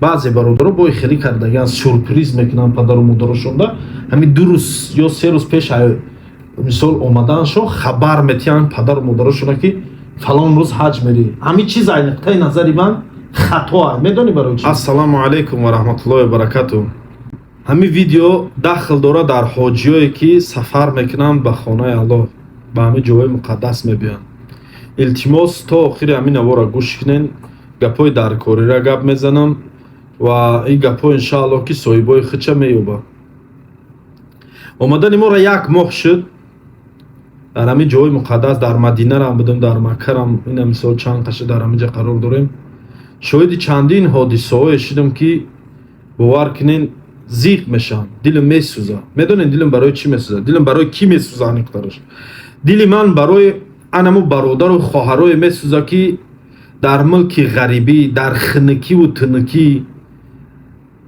баъзе бародаро бои хелӣ кардагиан сюрприз мекунанд падару модарашонда. Ҳамин 2 рӯз ё 3 рӯз пеш мисол омаданшо хабар метиҳанд падару модарашона ки фалон рӯз ҳаҷ мерӣ. Ҳамин чиз аз нуқтаи назари ман хатоа. Медонӣ барои чи? Ассалому алайкум ва раҳматуллоҳи ва баракатуҳ. ҳамин видео дахл дорад дар ҳоҷиёе ки сафар мекунанд ба хонаи Аллоҳ, ба ҳамин ҷойҳои муқаддас мебиёнд. илтимос то охири ҳамин авора гӯш кунен. Гапҳои даркорира гап мезанам ва ин гапҳо иншааллоҳ ки соҳибои худша меёбад. омадани моро 1 моҳ шуд. дар ҳамин ҷойҳои муқаддас дар Мадинарам будем, дар Маккарам, ина мисол чанд қаша дар ҳамин ҷо қарор дорем. шоҳиди чандин ҳодисаҳое шудем ки бовар кунен зиқ мешавам, дилам месӯзад. Медонед дилам барои чӣ месӯзад? Дилам барои кӣ месӯзад? Ниқтараш дили ман барои анаму бародару хоҳарое месӯзад ки дар мулки ғарибӣ, дар хунукиву тунукӣ,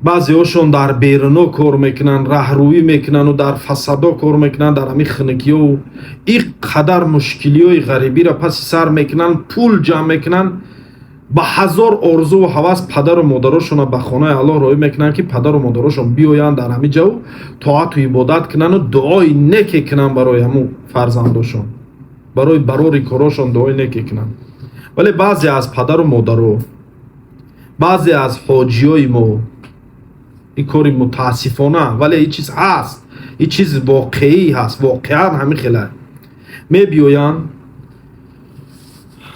баъзеҳошон дар беруно кор мекунанд, раҳрӯӣ мекунанду дар фасадо кор мекунанд, дар ҳамин хунукиҳо ин қадар мушкилиҳои ғарибиро паси сар мекунанд, пул ҷамъ мекунанд, ба ҳазор орзуву ҳавас падару модарошона ба хонаи Аллоҳ роҳӣ мекунанд ки падару модарошон биёянд дар ҳамин ҷо тоату ибодат кунанду дуои неке кунанд барои ҳамун фарзандошон, барои барори корошон дуои неке кунанд. вале баъзе аз падару модаро, баъзе аз ҳоҷиёи мо, ин кори мутаассифона, вале ин чиз ҳаст, ин чиз воқеӣ ҳаст, воқеан ҳамин хела мебиёянд.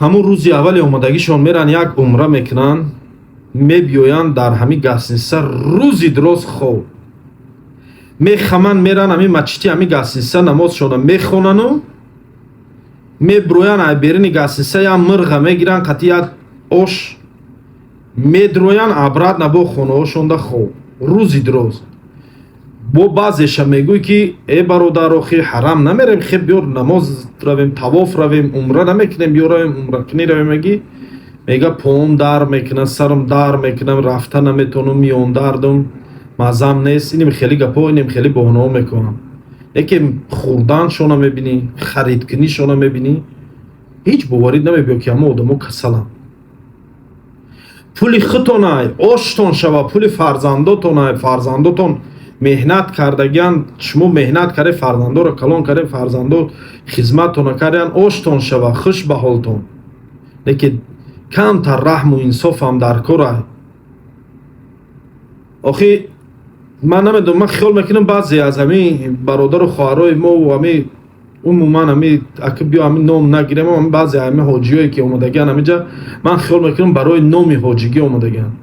ҳамун рӯзи аввали омадагишон меран як умра мекунанд, мебиёянд дар ҳамин гостиница рӯзи дуроз хоб мехаманд, меран ҳамин масҷиди ҳамин гостиница намозшона мехонану мебироянд аз беруни гостиница як мирға мегиранд, қати як ош медроянд, обратно бо хонаҳошонда хоб рӯзи дуроз. бо баъзеша мегӯй ки бародар охи ҳарам намерем, хеб бёр намоз равем, тавоф равем, умра намекунем, ё равем умракунӣ равем. мега поам дар мекунад, сарам дар мекунам, рафта наметонам, миён дардам, мазам нест. инем хеле гапҳо, инем хеле боҳанаҳо мекунам. яке хӯрданшона мебинӣ, харидкунишона мебинӣ, ҳеҷ боварид намебиёд ки ҳама одамо касаланд. пули худтонай оштон шава, пули фарзандотонай, фарзандотон меҳнат кардагианд, шумо меҳнат карде фарзандоро калон карде, фарзандо хизматтона кардеанд, оштон шава, хуш ба ҳолтон. лекин камтар раҳму инсофам дар кора. охи ман намедонам, ман хиёл мекунам баъзе аз ҳамин бародару хоҳарои мо ҳамин умуман ҳамин ака биё ҳамин ном нагирем, ҳамин баъзе ҳамин ҳоҷиҳое ки омадагианд ҳаминҷа, ман хиёл мекунам барои номи ҳоҷигӣ омадагианд.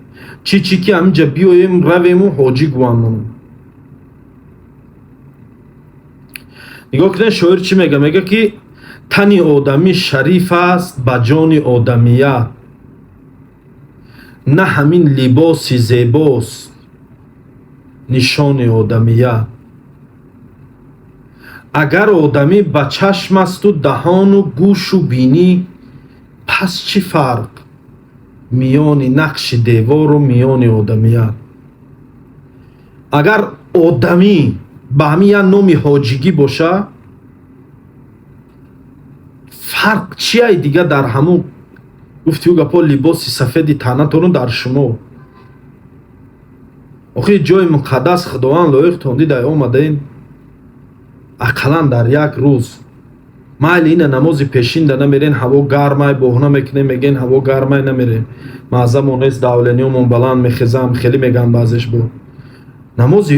чӣ ки ҳаминҷа биёем равему ҳоҷӣ гуванд монем. нигоҳ кунед шоир чӣ мега? мега ки тани одамӣ шариф аст ба ҷони одамият, на ҳамин либоси зебост нишони одамият. агар одамӣ ба чашм асту даҳону гӯшу бинӣ, пас чӣ фарқ миёни нақши девору миёни одамият? агар одамӣ ба ҳамин як номи ҳоҷигӣ боша, фарқ чияй дига дар ҳамун гуфтиҳу гапҳо либоси сафеди танатону дар шумо? охи ҷои муқаддас худованд лоиқтон дида омадаин, ақаллан дар як рӯз майли ина намози пешинда намерен, ҳаво гармай, боҳна мекунем, мегӯен ҳаво гармай, намерем, маъзамо нест, давлениёмон баланд мехезам, хеле мегӯям баъзеш бо намози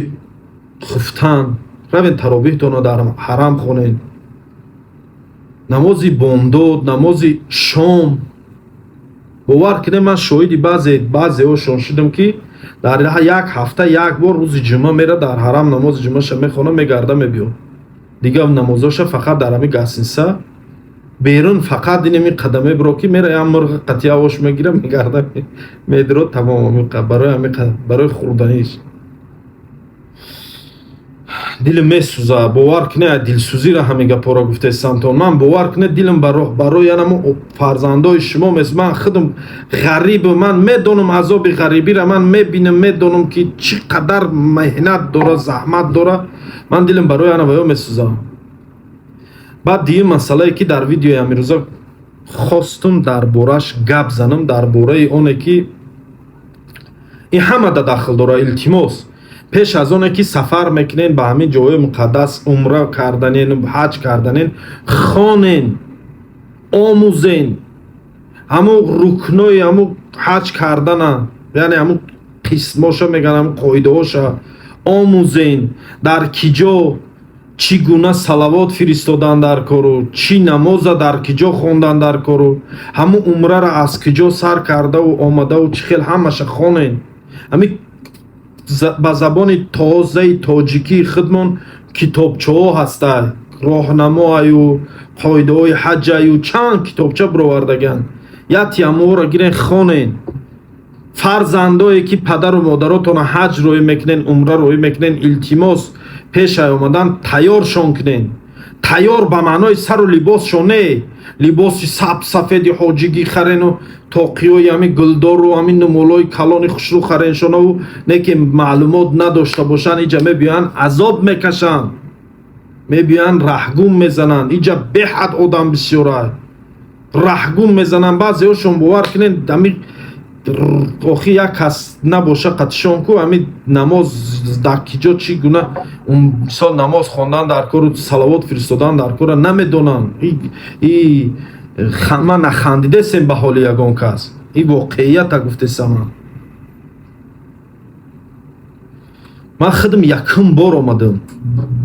хуфтан равен таробиҳтона дар ҳарам хонен, намози бомдод, намози шом. бовар кунем, ман шоҳиди баъзеҳошон шудам ки дар як ҳафта як бор рӯзи ҷумъа мера дар ҳарам намози ҷумъаша мехона, мегарда мебиёд. дигар намозоша фақат дар ҳамин гостиница берун, фақат инеми қадам мебиро ки мера як мирға қатия ош мегира, мегарда медиро, тамом барои хӯрданиш. дилам месӯзад. бовар кунед дилсӯзира ҳамин гапҳоро гуфтестамтон. ман бовар кунед дилам барои янамо фарзандои шумо мест. ман худам ғарибу, ман медонам азоби ғарибира, ман мебинам, медонам ки чӣ қадар меҳнат дора, заҳмат дора. ман дилам барои анаваё месӯзад. баъд дигар масъалае ки дар видеои амирӯза хостум дар бораш гап занам, дар бораи оне ки ин ҳама да дахл дора. илтимос пеш аз оне ки сафар мекунен ба ҳамин ҷои муқаддас умра карданен ҳаҷ карданен хонен омӯзен ҳамун рукнои ҳамун ҳаҷ кардана яъне ҳамун қисмоша мегӯянд ҳамун қоидаҳоша омӯзен дар ки ҷо чӣ гуна салавот фиристодан дар кору чӣ намоза дар ки ҷо хондан дар кору ҳамун умрара аз ки ҷо сар кардаву омадаву чӣ хел ҳамаша хонен. ҳамин ба забони тозаи тоҷикии худмон китобчаҳо ҳастанд роҳнамоаю қоидаҳои ҳаҷаю чанд китобча бировардаганд. яти ҳамоҳоро гирен хонен. фарзандое ки падару модаротона ҳаҷ роҳӣ мекунен умра роҳӣ мекунен илтимос пешай омадан тайёршон кунен. тайёр ба маънои сару либосшон не либоси сафеди ҳоҷигӣ харену тоқиёи ҳамин гулдору ҳамин нумолои калони хушрӯ хареншонаву не ки маълумот надошта бошанд иҷа мебиёянд азоб мекашанд мебиёянд раҳгум мезананд. иҷа беҳад одам бисёрай раҳгум мезананд. баъзеҳошон бовар кунед ҳамин охи як кас набоша қатишон ку ҳамин намоз дар ки ҷо чӣ гуна мисол намоз хондан дар кору салавот фиристодан дар кора намедонанд. ман нахандидесем ба ҳоли ягон кас. ин воқеията гуфтесам. ман худам якум бор омадам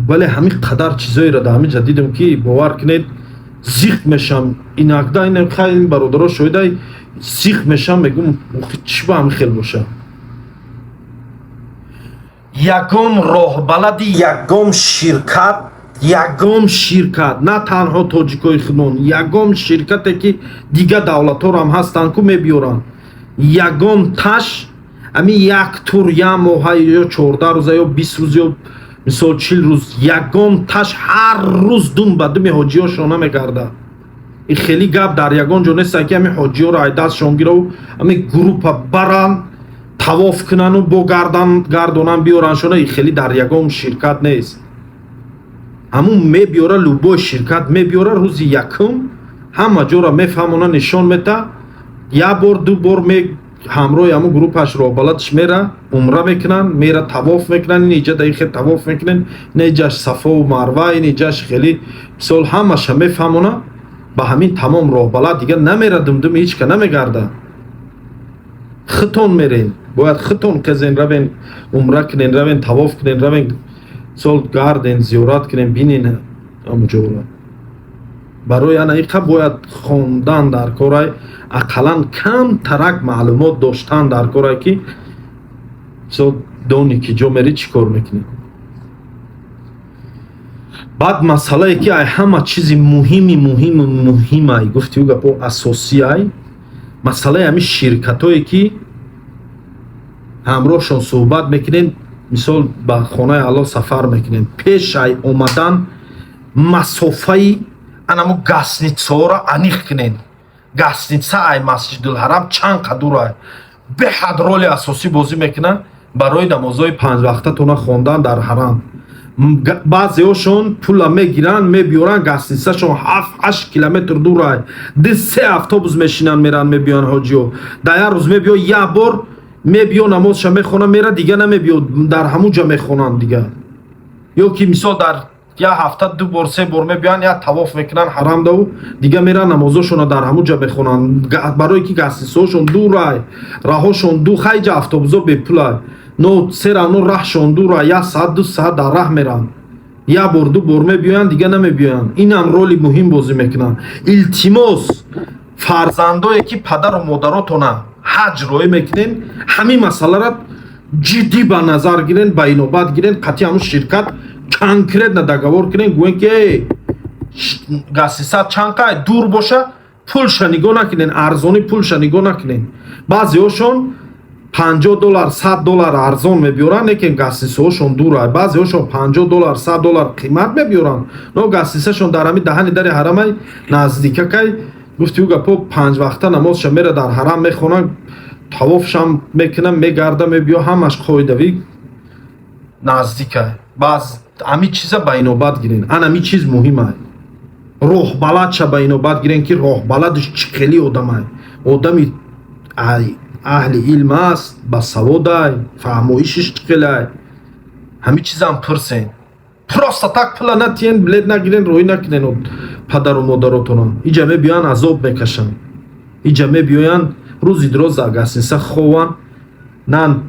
вале ҳамин қадар чизоеро дар ҳамин ҷа дидам ки бовар кунед зиқ мешам. инакда ин хеле бародаро шоҳидай зиқ мешам мегум чӣ ба ҳамин хел боша. ягон роҳбалади ягон ширкат на танҳо тоҷикои худмон ягон ширкате ки дига давлатҳоро ҳам ҳастанд ку мебиёранд ягон таш ҳамин як тур як моҳа ё 14 рӯза ё 20 рӯз ё мисол 40 рӯз ягон таш ҳар рӯз дум ба думи ҳоҷиҳо шона мегардад. ин хеле гап дар ягон ҷо нест ки ҳамин ҳоҷиҳоро айдастшон гираву ҳамин группа баранд тавоф кунану бо гардонан биёраншона. ин хеле дар ягон ширкат нест. ҳамун мебиёра любой ширкат мебиёра рӯзи якум ҳама ҷора мефаҳмона нишон мета як бор ду бор ҳамроҳи ҳамун группаш роҳбаладш мера умра мекунанд мера тавоф мекунанд. ин иҷа дар хел тавоф мекунанд ин иҷаш сафову марва ин иҷаш хеле мисол ҳамаша мефаҳмона. ба ҳамин тамом роҳбалад дига намера думдуми ҳеч ка намегарда. хутон мерен бояд хутон кезен равен умра кунен равен тавоф кунен равен сол гарден зиёрат кунен бинен ҳамуҷора. барои ана иқа бояд хондан дар корай ақаллан камтарак маълумот доштан дар корай ки сол дони ки ҷо мери чӣ кор мекунӣ. баъд масъалае ки ай ҳама чизи муҳимай гуфтиу гапо асосиай масъалаи ҳамин ширкатое ки ҳамроҳшон суҳбат мекунем мисол ба хонаи алло сафар мекунем пешай омадан масофаи анамо гасницаҳоро аниқ кунен. гасница ай масҷидулҳарам чанд қадурай беҳад роли асосӣ бозӣ мекунад барои намозҳои панҷвақта тона хондан дар ҳарам. баъзеҳошон пула мегиранд мебиёранд гасницашон 7-8 километр дурай 2-3 автобус мешинанд меранд мебиёянд ҳоҷиҳо дар як рӯз мебиё як бор мебиё намозша мехонанд мера дига намебиё дар ҳамун ҷа мехонанд дига ё ки мисол дар як ҳафта 2 бор 3 бор мебиёянд як тавоф мекунанд ҳарамдаву дига меранд намозошона дар ҳамун ҷа мехонанд барое ки гасницаҳошон дурай раҳошон ду хайҷа автобусҳо бепулай но серавно раҳшон дура 1 соат 2 соат дар раҳ меранд як бор 2 бор мебиёянд дига намебиёянд. инам роли муҳим бозӣ мекунанд. илтимос фарзандое ки падару модаротона ҳаҷ роҳӣ мекунен ҳамин масъалара ҷиддӣ ба назар гирен ба инобат гирен қатъи ҳамун ширкат конкретно договор кунен гӯен ки гасница чанқай дур боша пулша нигоҳ накунен арзони пулша нигоҳ накунен. баъзеҳошон $50 $100 арзон мебиёранд лекин гасницаҳошон дура. баъзеҳошон $50 $100 қимат мебиёранд но гасницашон дар ҳамин даҳани дари ҳарамай наздикакай гуфтиу гапо панҷвақта намозша мера дар ҳарам мехонанд тавофшам мекунанд мегарда мебиё ҳамаш қоидавӣ наздикай. баъз ҳамин чиза ба инобат гирен. ана ҳамин чиз муҳимай. роҳбаладша ба инобат гирен ки роҳбаладш чӣ хели одамай одами аҳли илм аст, басаводай, фаҳмоишиш чиқилай, ҳамин чизам пурсен. Просто так пула натиен, билет нагирен, рӯй накунен падару модаротонам. Иҷа мебиёян азоб мекашанд. Иҷа мебиёян рӯзи дуроза гасинса хован, нан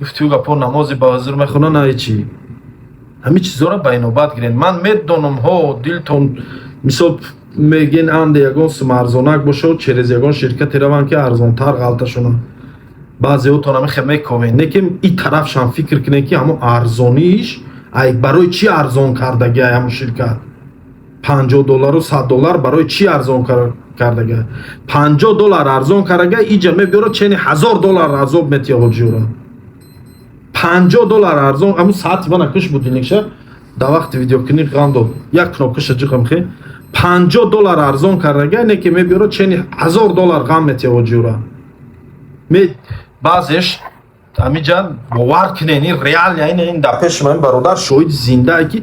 гуфтиҳу гапо намози ба ҳузур мехонанд, на ҳечи. ҳамин чизора ба инобат гирен. Ман медонам ҳо дилтон мисол мегин анде ягон сум арзонак бошад, через ягон ширкате раванд ки арзонтар ғалташона. баъзеҳотон ҳамихе мековен, лекин ин тарафшам фикр кунен ки ҳамон арзониш ай барои чӣ арзон кардагиа ҳамон ширкат? $50 $100 барои чӣ арзон кардагиа? $50 арзон кардагиа, иҷа мебиёрад чени $1000 азоб метия ҳоҷиёра. $50 арзон, ҳамун саати мана куш буди никша да вақти видеокунӣ ғам дод. Як кнопкаша ҷиқам хе. $50 арзон кардагиа, не ки мебиёрад чени $1000 ғам метия ҳоҷиёра. баъзеш амиҷа бовар кунен, ин реалия, ин да пеши ман бародар шоҳиди зиндае ки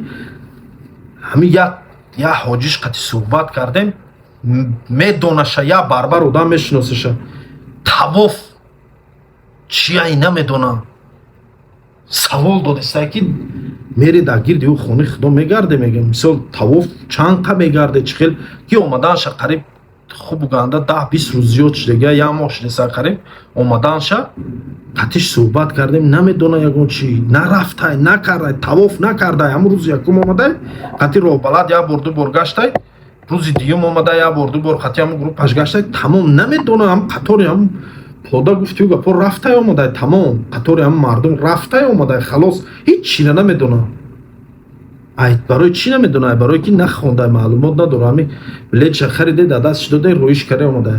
ҳамин як ҳоҷиш қати суҳбат кардем, медонаша як барбар одам мешиносаша. тавоф чия ин намедонам. савол додистае ки мере дар гирди ӯ хони худо мегарде, мегам мисол тавоф чанд қа мегарде, чӣ хел ки омаданша қариб хуб ганда 10-20 рӯз зиёд шудагия, як моҳ шудеса қариб омаданша қатиш суҳбат кардем, намедона ягон чӣ, нарафтай, накардай, тавоф накардай, ҳамун рӯзи якум омадай, қати роҳбалад як бор ду бор гаштай, рӯзи дуюм омадай як бор ду бор қати ҳамун группаш гаштай, тамом намедона, ҳам қатори ҳамун пода гуфтиҳу гапо рафтай омадай, тамом қатори ҳамун мардум рафтай омадай, халос ҳеҷ чиро намедона. ай барои чӣ намедона? Барои ки нахондай, маълумот надора, ҳамин билетша хариде да дастш додай, рӯиш каре омадай.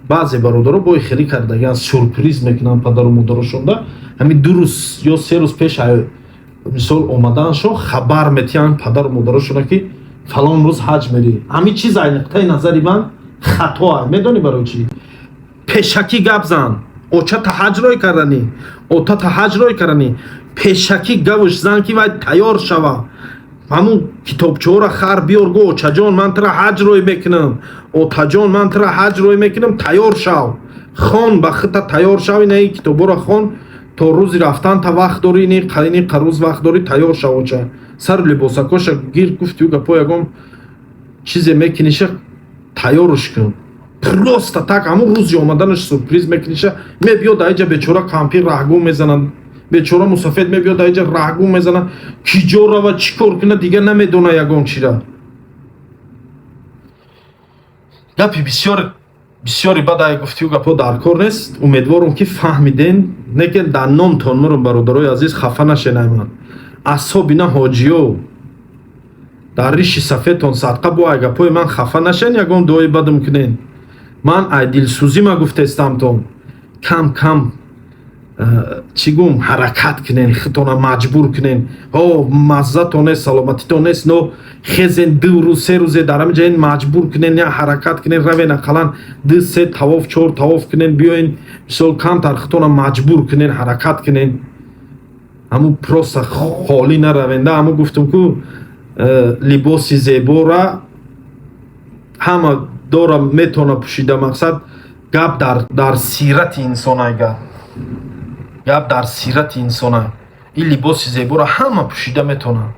баъзе бародаро бой хеле кардагиан сюрприз мекунанд падару модарошонда, ҳамин 2 рӯз ё 3 рӯз пеш мисол омаданшо хабар метиҳанд падару модарошона ки фалон рӯз ҳаҷ мерӣ. ҳамин чиз ай нуқтаи назари ман хатоа. медонӣ барои чӣ? пешакӣ гап зан. очата ҳаҷ рой карданӣ, отата ҳаҷ рой карданӣ, пешакӣ гавш зан ки вай тайёр шава. ҳамун китобчаҳора хар биёр, гӯ очаҷон ман тара ҳаҷ рой мекунам, отаҷон ман тара ҳаҷ рой мекунам, тайёр шав, хон ба хита тайёр шав, ина ин китобора хон то рӯзи рафтанта вақт дорӣ, ини қарӯз вақт дорӣ, тайёр шав. оча сару либосакоша гир гуфтиҳу гапо ягон чизе мекуниша, тайёрш кун. просто так ҳамун рӯзи омаданаш сюрприз мекуниша, мебиёд аиҷа бечора кампир раҳгум мезанад, бечора мусофед мебиёд аиҷа раҳгум мезанад, киҷо рава чӣ кор кунад, дигар намедона ягон чира. гапи бисёри бадай гуфтиҳу гапо дар кор нест. умедворам ки фаҳмиден, не ки дар номтон мурум бародарои азиз хафа нашенайман. асҳобина ҳоҷиё дар риши сафедтон садқа бо ай гапои ман хафа нашен, ягон дуои бадам кунен. ман ай дилсӯзима гуфтестамтон, кам кам чӣ гум ҳаракат кунен, хитона маҷбур кунен, маззатон нест, саломатитон нест, но хезен 2 рӯз 3 рӯзе дар ҳамин ҷаен маҷбур кунен, я ҳаракат кунен, равен ақаллан 2-3 тавоф 4 тавоф кунен, биёен мисол камтар хитона маҷбур кунен, ҳаракат кунен, ҳамун просто холӣ наравенда. ҳамун гуфтам ку либоси зебора ҳама дора метавона пӯшида, мақсад гап дар сирати инсонай, гап дар сирати инсонай. ин либоси зебора ҳама пӯшида метавонад.